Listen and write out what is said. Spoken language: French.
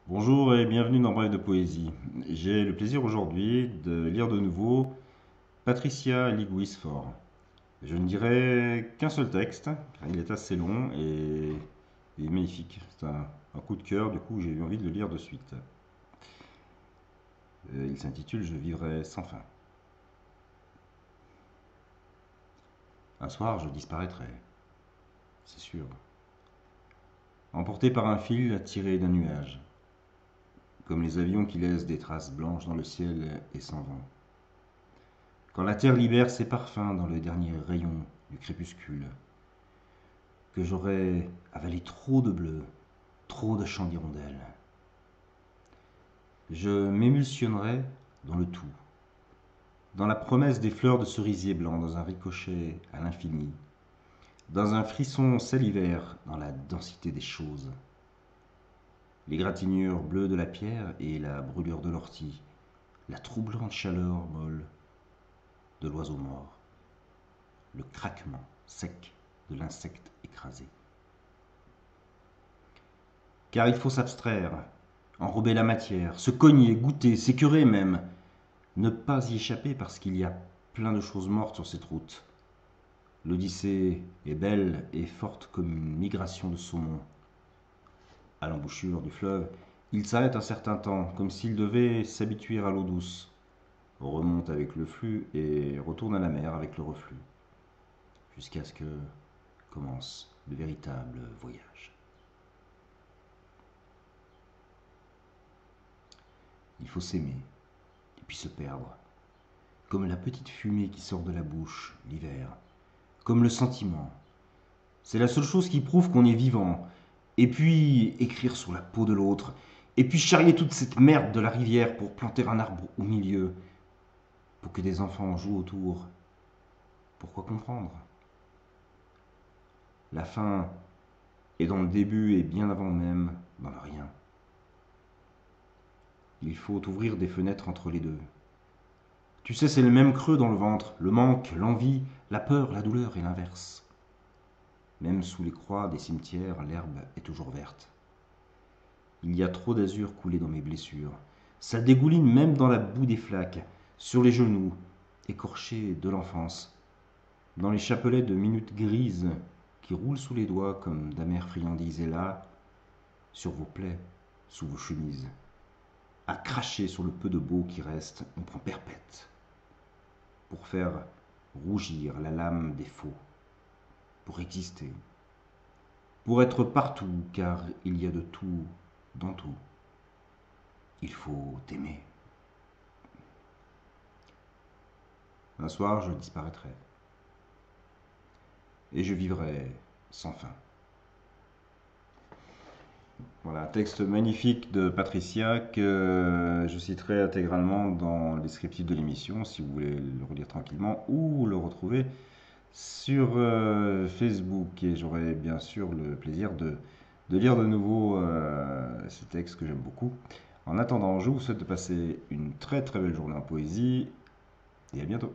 Bonjour et bienvenue dans Bref de Poésie. J'ai le plaisir aujourd'hui de lire de nouveau Patricia Liguis-Faure. Je ne dirai qu'un seul texte, car il est assez long et il est magnifique. C'est un coup de cœur, du coup j'ai eu envie de le lire de suite. Il s'intitule Je vivrai sans fin. Un soir, je disparaîtrai, c'est sûr, emporté par un fil tiré d'un nuage, comme les avions qui laissent des traces blanches dans le ciel et s'en vont. Quand la terre libère ses parfums dans le dernier rayon du crépuscule, que j'aurais avalé trop de bleu, trop de chants d'hirondelles. Je m'émulsionnerai dans le tout, dans la promesse des fleurs de cerisier blanc, dans un ricochet à l'infini, dans un frisson salivaire, dans la densité des choses. L'égratignure bleue de la pierre et la brûlure de l'ortie, la troublante chaleur molle de l'oiseau mort, le craquement sec de l'insecte écrasé. Car il faut s'abstraire, enrober la matière, se cogner, goûter, s'écœurer même, ne pas y échapper parce qu'il y a plein de choses mortes sur cette route. L'Odyssée est belle et forte comme une migration de saumon. À l'embouchure du fleuve, il s'arrête un certain temps, comme s'il devait s'habituer à l'eau douce, remonte avec le flux et retourne à la mer avec le reflux, jusqu'à ce que commence le véritable voyage. Il faut s'aimer, et puis se perdre, comme la petite fumée qui sort de la bouche l'hiver, comme le sentiment. C'est la seule chose qui prouve qu'on est vivant. Et puis écrire sur la peau de l'autre, et puis charrier toute cette merde de la rivière pour planter un arbre au milieu, pour que des enfants jouent autour. Pourquoi comprendre? La fin est dans le début et bien avant même dans le rien. Il faut ouvrir des fenêtres entre les deux. Tu sais, c'est le même creux dans le ventre, le manque, l'envie, la peur, la douleur et l'inverse. Même sous les croix des cimetières, l'herbe est toujours verte. Il y a trop d'azur coulé dans mes blessures. Ça dégouline même dans la boue des flaques, sur les genoux, écorchés de l'enfance, dans les chapelets de minutes grises qui roulent sous les doigts comme d'amères friandises. Et là, sur vos plaies, sous vos chemises, à cracher sur le peu de beau qui reste, on prend perpète, pour faire rougir la lame des faux, pour exister, pour être partout, car il y a de tout dans tout. Il faut t'aimer. Un soir, je disparaîtrai. Et je vivrai sans fin. Voilà, un texte magnifique de Patricia que je citerai intégralement dans le descriptif de l'émission si vous voulez le relire tranquillement ou le retrouver sur Facebook. Et j'aurai bien sûr le plaisir de lire de nouveau ce texte que j'aime beaucoup. En attendant, je vous souhaite de passer une très très belle journée en poésie et à bientôt.